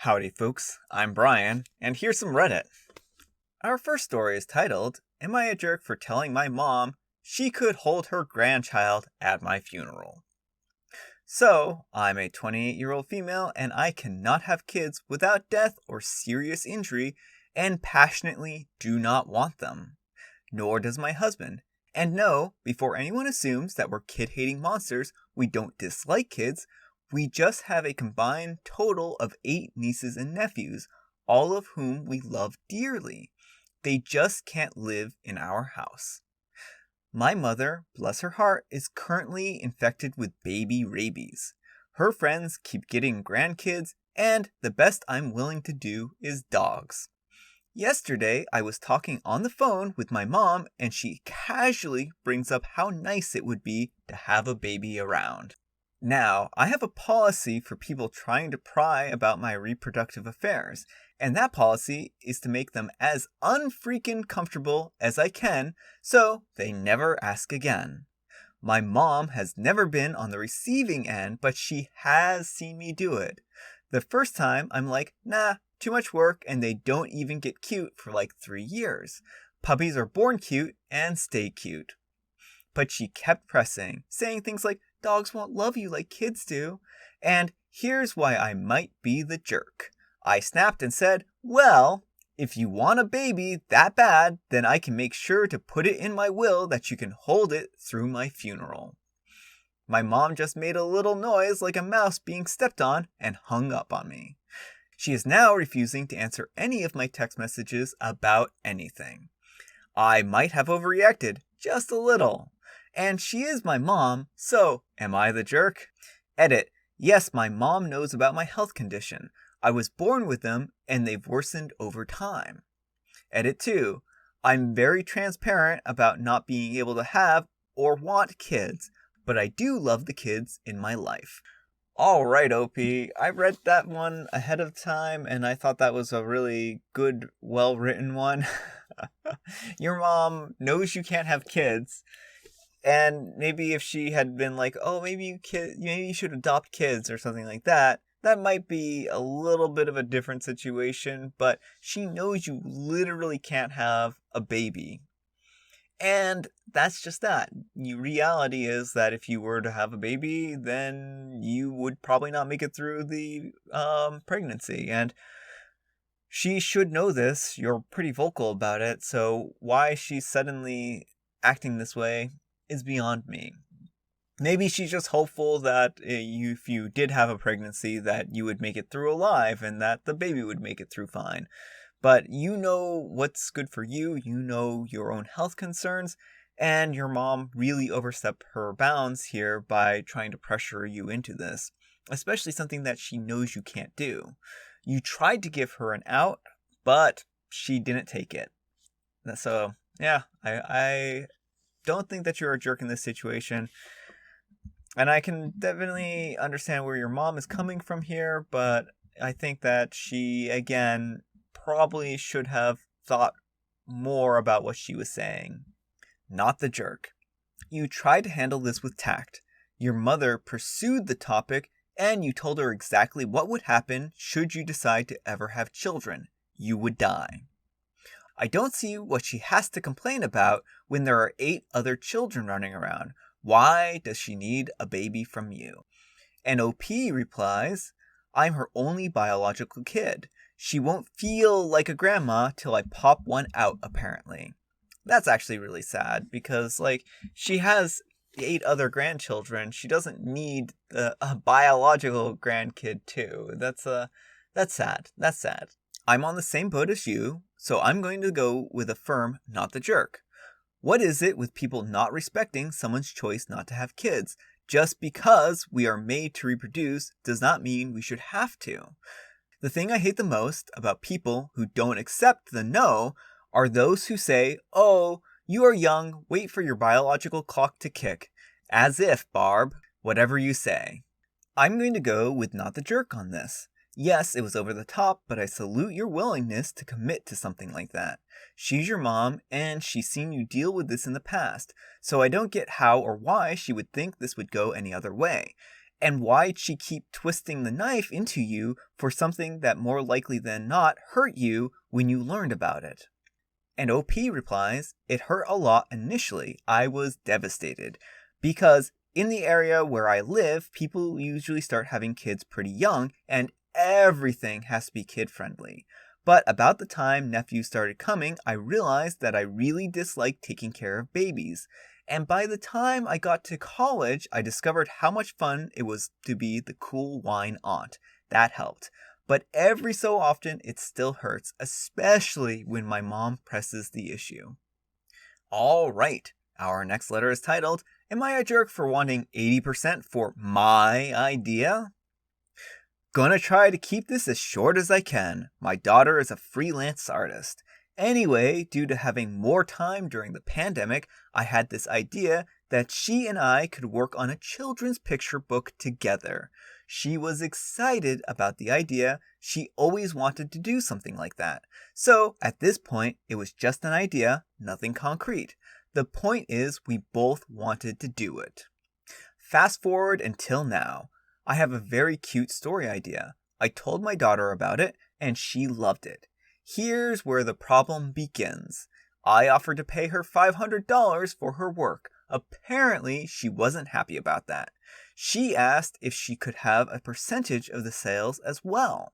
Howdy folks, I'm Brian, and here's some Reddit. Our first story is titled, Am I a Jerk for Telling My Mom She Could Hold Her Grandchild at My Funeral? So, I'm a 28-year-old female and I cannot have kids without death or serious injury and passionately do not want them. Nor does my husband. And no, before anyone assumes that we're kid-hating monsters, we don't dislike kids. We just have a combined total of 8 nieces and nephews, all of whom we love dearly. They just can't live in our house. My mother, bless her heart, is currently infected with baby rabies. Her friends keep getting grandkids, and the best I'm willing to do is dogs. Yesterday, I was talking on the phone with my mom, and she casually brings up how nice it would be to have a baby around. Now, I have a policy for people trying to pry about my reproductive affairs, and that policy is to make them as unfreaking comfortable as I can so they never ask again. My mom has never been on the receiving end, but she has seen me do it. The first time, I'm like, nah, too much work, and they don't even get cute for like 3 years. Puppies are born cute and stay cute. But she kept pressing, saying things like, dogs won't love you like kids do. And here's why I might be the jerk. I snapped and said, well, if you want a baby that bad, then I can make sure to put it in my will that you can hold it through my funeral. My mom just made a little noise like a mouse being stepped on and hung up on me. She is now refusing to answer any of my text messages about anything. I might have overreacted, just a little. And she is my mom, so am I the jerk? Edit. Yes, my mom knows about my health condition. I was born with them, and they've worsened over time. Edit 2. I'm very transparent about not being able to have or want kids, but I do love the kids in my life. Alright, OP. I read that one ahead of time, and I thought that was a really good, well-written one. Your mom knows you can't have kids. And maybe if she had been like, oh, maybe you should adopt kids or something like that, that might be a little bit of a different situation, but she knows you literally can't have a baby. And that's just that. Reality is that if you were to have a baby, then you would probably not make it through the pregnancy. And she should know this. You're pretty vocal about it. So why she's suddenly acting this way is beyond me. Maybe she's just hopeful that if you did have a pregnancy that you would make it through alive and that the baby would make it through fine. But you know what's good for you, you know your own health concerns, and your mom really overstepped her bounds here by trying to pressure you into this, especially something that she knows you can't do. You tried to give her an out, but she didn't take it. So, yeah, I don't think that you're a jerk in this situation. And I can definitely understand where your mom is coming from here, but I think that she, again, probably should have thought more about what she was saying. Not the jerk. You tried to handle this with tact. Your mother pursued the topic, and you told her exactly what would happen should you decide to ever have children. You would die. I don't see what she has to complain about when there are 8 other children running around. Why does she need a baby from you? And OP replies, I'm her only biological kid. She won't feel like a grandma till I pop one out, apparently. That's actually really sad because, she has 8 other grandchildren. She doesn't need a biological grandkid, too. That's sad. That's sad. I'm on the same boat as you, so I'm going to go with a firm not the jerk. What is it with people not respecting someone's choice not to have kids? Just because we are made to reproduce does not mean we should have to. The thing I hate the most about people who don't accept the no are those who say, oh, you are young, wait for your biological clock to kick. As if, Barb, whatever you say. I'm going to go with not the jerk on this. Yes, it was over the top, but I salute your willingness to commit to something like that. She's your mom, and she's seen you deal with this in the past, so I don't get how or why she would think this would go any other way. And why'd she keep twisting the knife into you for something that more likely than not hurt you when you learned about it? And OP replies, it hurt a lot initially. I was devastated because in the area where I live, people usually start having kids pretty young and everything has to be kid friendly. But about the time nephews started coming, I realized that I really disliked taking care of babies. And by the time I got to college, I discovered how much fun it was to be the cool wine aunt. That helped. But every so often, it still hurts, especially when my mom presses the issue. All right, our next letter is titled, Am I a Jerk for Wanting 80% for My Idea? Gonna try to keep this as short as I can. My daughter is a freelance artist. Anyway, due to having more time during the pandemic, I had this idea that she and I could work on a children's picture book together. She was excited about the idea. She always wanted to do something like that. So, at this point, it was just an idea, nothing concrete. The point is, we both wanted to do it. Fast forward until now. I have a very cute story idea. I told my daughter about it, and she loved it. Here's where the problem begins. I offered to pay her $500 for her work. Apparently, she wasn't happy about that. She asked if she could have a percentage of the sales as well.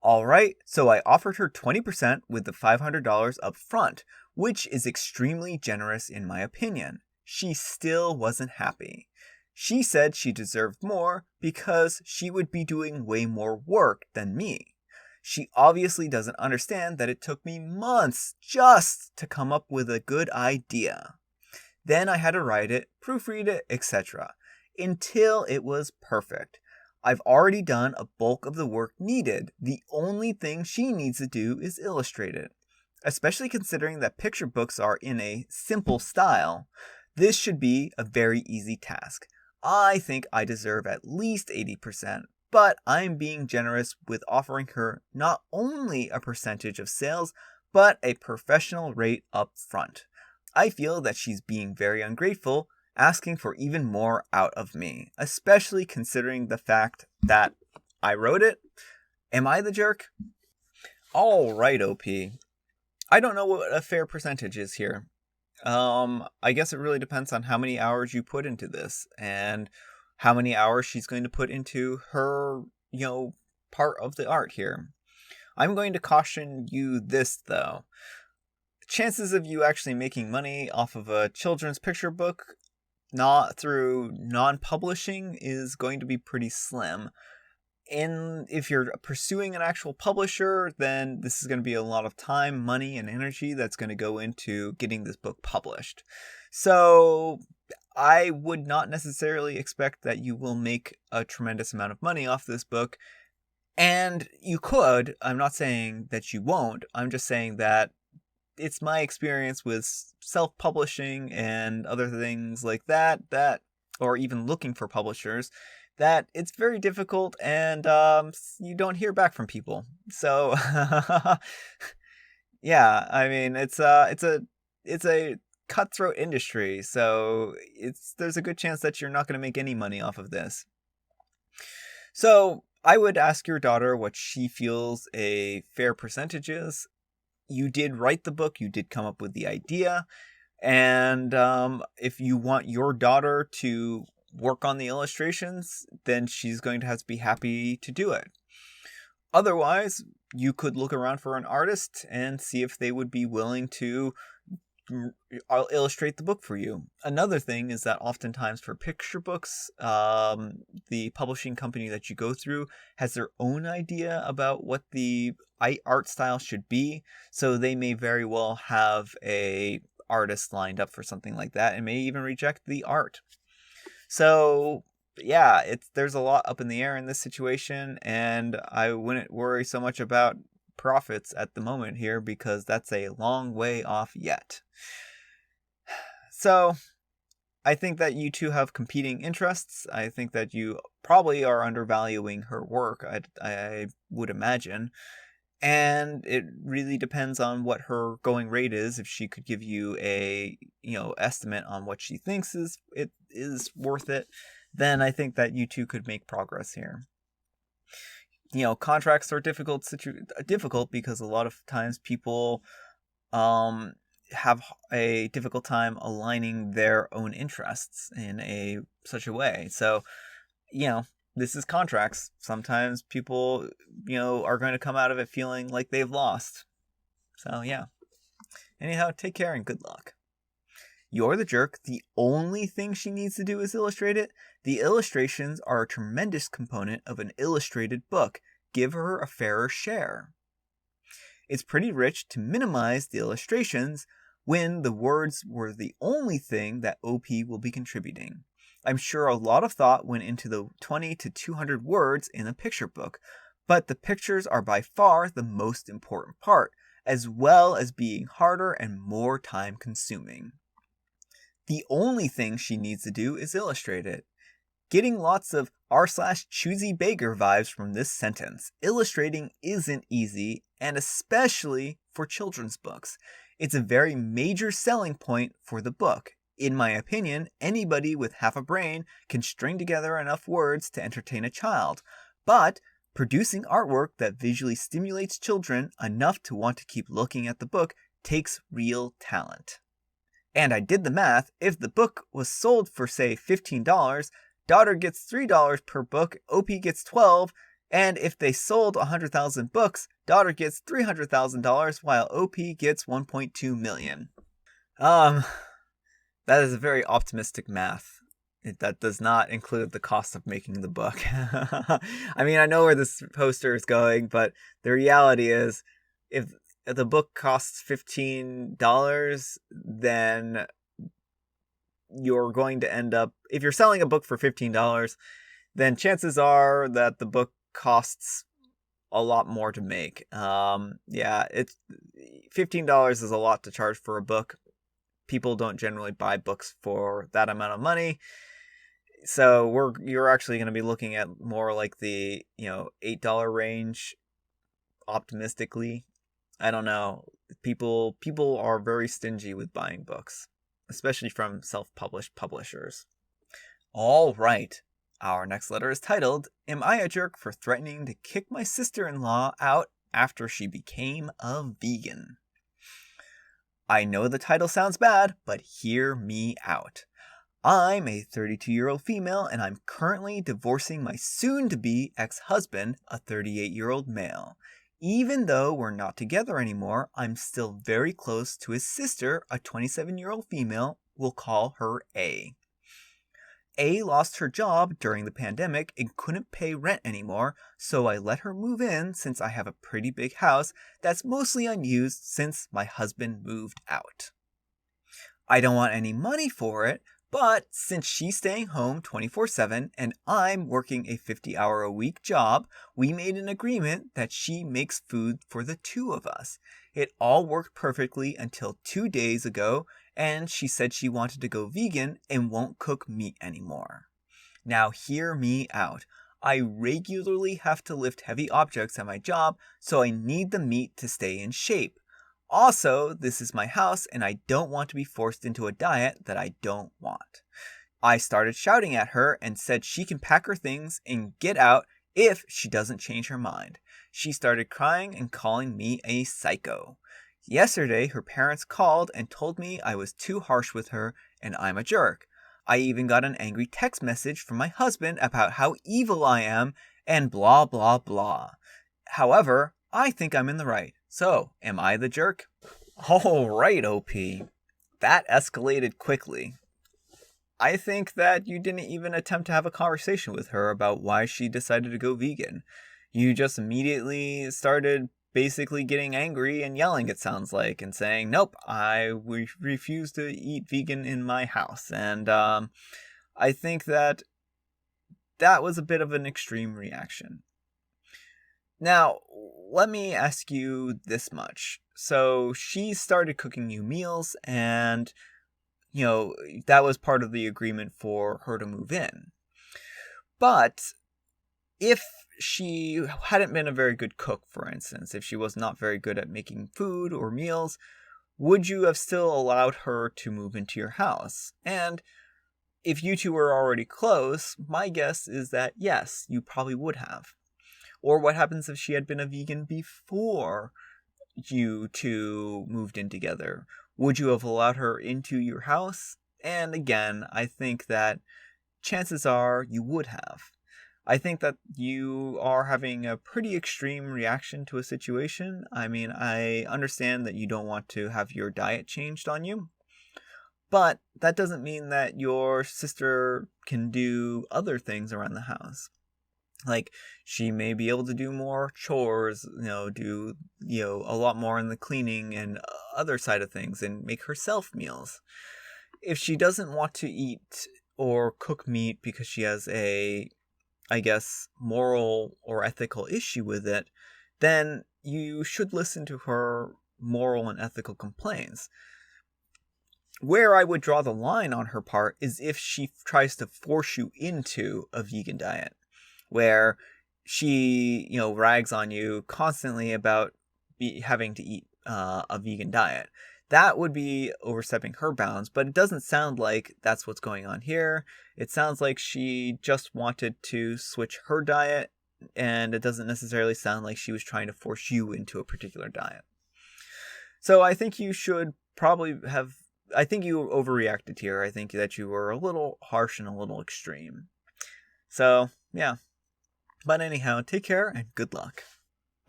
Alright, so I offered her 20% with the $500 up front, which is extremely generous in my opinion. She still wasn't happy. She said she deserved more because she would be doing way more work than me. She obviously doesn't understand that it took me months just to come up with a good idea. Then I had to write it, proofread it, etc. until it was perfect. I've already done a bulk of the work needed. The only thing she needs to do is illustrate it. Especially considering that picture books are in a simple style, this should be a very easy task. I think I deserve at least 80%, but I'm being generous with offering her not only a percentage of sales, but a professional rate up front. I feel that she's being very ungrateful, asking for even more out of me, especially considering the fact that I wrote it. Am I the jerk? Alright, OP. I don't know what a fair percentage is here. I guess it really depends on how many hours you put into this and how many hours she's going to put into her, part of the art here. I'm going to caution you this, though. Chances of you actually making money off of a children's picture book, not through non-publishing, is going to be pretty slim. And if you're pursuing an actual publisher, then this is going to be a lot of time, money, and energy that's going to go into getting this book published. So I would not necessarily expect that you will make a tremendous amount of money off this book. And you could. I'm not saying that you won't. I'm just saying that it's my experience with self-publishing and other things like that, or even looking for publishers, that it's very difficult and you don't hear back from people. So yeah, I mean it's a cutthroat industry, so there's a good chance that you're not going to make any money off of this. So I would ask your daughter what she feels a fair percentage is. You did write the book, you did come up with the idea, and if you want your daughter to work on the illustrations, then she's going to have to be happy to do it. Otherwise, you could look around for an artist and see if they would be willing to illustrate the book for you. Another thing is that oftentimes for picture books, the publishing company that you go through has their own idea about what the art style should be, so they may very well have a artist lined up for something like that and may even reject the art. So yeah, there's a lot up in the air in this situation, and I wouldn't worry so much about profits at the moment here because that's a long way off yet. So I think that you two have competing interests. I think that you probably are undervaluing her work, I would imagine. And it really depends on what her going rate is. If she could give you a estimate on what she thinks it is worth it, then I think that you two could make progress here. Contracts are difficult because a lot of times people have a difficult time aligning their own interests in such a way. So, this is contracts. Sometimes people, are going to come out of it feeling like they've lost. So, yeah. Anyhow, take care and good luck. You're the jerk. The only thing she needs to do is illustrate it. The illustrations are a tremendous component of an illustrated book. Give her a fairer share. It's pretty rich to minimize the illustrations when the words were the only thing that OP will be contributing. I'm sure a lot of thought went into the 20 to 200 words in a picture book, but the pictures are by far the most important part, as well as being harder and more time consuming. The only thing she needs to do is illustrate it. Getting lots of r/choosy Baker vibes from this sentence. Illustrating isn't easy, and especially for children's books. It's a very major selling point for the book. In my opinion, anybody with half a brain can string together enough words to entertain a child. But producing artwork that visually stimulates children enough to want to keep looking at the book takes real talent. And I did the math. If the book was sold for, say, $15, daughter gets $3 per book, OP gets $12, and if they sold 100,000 books, daughter gets $300,000 while OP gets $1.2 million. That is a very optimistic math. That does not include the cost of making the book. I mean, I know where this poster is going, but the reality is, if the book costs $15, then you're going to end up, if you're selling a book for $15, then chances are that the book costs a lot more to make. It's $15 is a lot to charge for a book. People don't generally buy books for that amount of money. So you're actually going to be looking at more like the, $8 range optimistically. I don't know. People are very stingy with buying books, especially from self-published publishers. All right. Our next letter is titled, Am I a Jerk for Threatening to Kick My Sister-in-Law Out After She Became a Vegan? I know the title sounds bad, but hear me out. I'm a 32-year-old female, and I'm currently divorcing my soon-to-be ex-husband, a 38-year-old male. Even though we're not together anymore, I'm still very close to his sister, a 27-year-old female. We'll call her A. A lost her job during the pandemic and couldn't pay rent anymore, so I let her move in since I have a pretty big house that's mostly unused since my husband moved out. I don't want any money for it, but since she's staying home 24/7 and I'm working a 50-hour-a-week job, we made an agreement that she makes food for the two of us. It all worked perfectly until 2 days ago, and she said she wanted to go vegan and won't cook meat anymore. Now hear me out. I regularly have to lift heavy objects at my job, so I need the meat to stay in shape. Also, this is my house and I don't want to be forced into a diet that I don't want. I started shouting at her and said she can pack her things and get out if she doesn't change her mind. She started crying and calling me a psycho. Yesterday, her parents called and told me I was too harsh with her and I'm a jerk. I even got an angry text message from my husband about how evil I am and blah blah blah. However, I think I'm in the right. So, am I the jerk? All right, OP. That escalated quickly. I think that you didn't even attempt to have a conversation with her about why she decided to go vegan. You just immediately started basically getting angry and yelling, it sounds like, and saying, nope, I refuse to eat vegan in my house. And I think that was a bit of an extreme reaction. Now, let me ask you this much. So she started cooking you meals and, that was part of the agreement for her to move in. But if she hadn't been a very good cook, for instance, if she was not very good at making food or meals, would you have still allowed her to move into your house? And If you two were already close, my guess is that yes, you probably would have. Or what happens if she had been a vegan before you two moved in together? Would you have allowed her into your house? And again, I think that chances are you would have. I think that you are having a pretty extreme reaction to a situation. I mean, I understand that you don't want to have your diet changed on you, but that doesn't mean that your sister can do other things around the house. Like, she may be able to do more chores, do, a lot more in the cleaning and other side of things and make herself meals. If she doesn't want to eat or cook meat because she has a, I guess, moral or ethical issue with it, then you should listen to her moral and ethical complaints. Where I would draw the line on her part is if she tries to force you into a vegan diet, where she, rags on you constantly about having to eat a vegan diet. That would be overstepping her bounds, but it doesn't sound like that's what's going on here. It sounds like she just wanted to switch her diet, and it doesn't necessarily sound like she was trying to force you into a particular diet. So I think you should probably have, I think you overreacted here. I think that you were a little harsh and a little extreme. So, yeah. But anyhow, take care and good luck.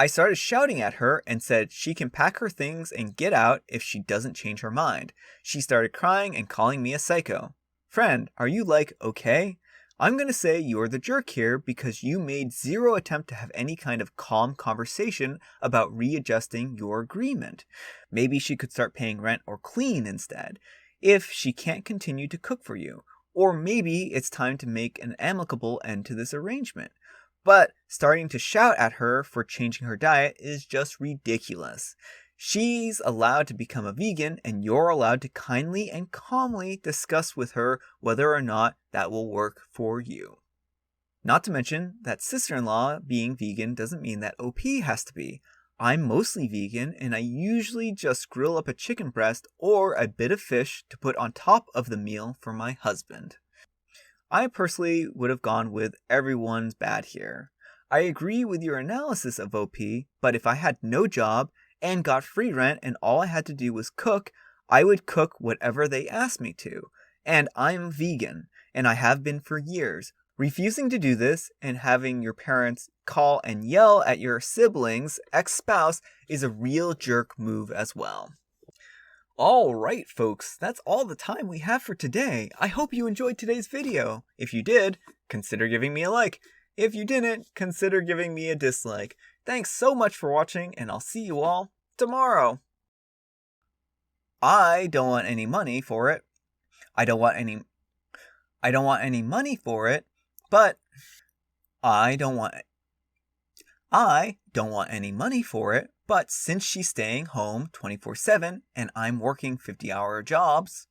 I started shouting at her and said she can pack her things and get out if she doesn't change her mind. She started crying and calling me a psycho. Friend, are you okay? I'm going to say you're the jerk here because you made zero attempt to have any kind of calm conversation about readjusting your agreement. Maybe she could start paying rent or clean instead, if she can't continue to cook for you. Or maybe it's time to make an amicable end to this arrangement. But starting to shout at her for changing her diet is just ridiculous. She's allowed to become a vegan, and you're allowed to kindly and calmly discuss with her whether or not that will work for you. Not to mention that sister-in-law being vegan doesn't mean that OP has to be. I'm mostly vegan, and I usually just grill up a chicken breast or a bit of fish to put on top of the meal for my husband. I personally would have gone with everyone's bad here. I agree with your analysis of OP, but if I had no job and got free rent and all I had to do was cook, I would cook whatever they asked me to. And I'm vegan, and I have been for years. Refusing to do this and having your parents call and yell at your siblings' ex-spouse is a real jerk move as well. Alright folks, that's all the time we have for today. I hope you enjoyed today's video. If you did, consider giving me a like. If you didn't, consider giving me a dislike. Thanks so much for watching, and I'll see you all tomorrow. I don't want any money for it. I don't want any money for it, but I don't want any money for it, but since she's staying home 24/7 and I'm working 50-hour jobs,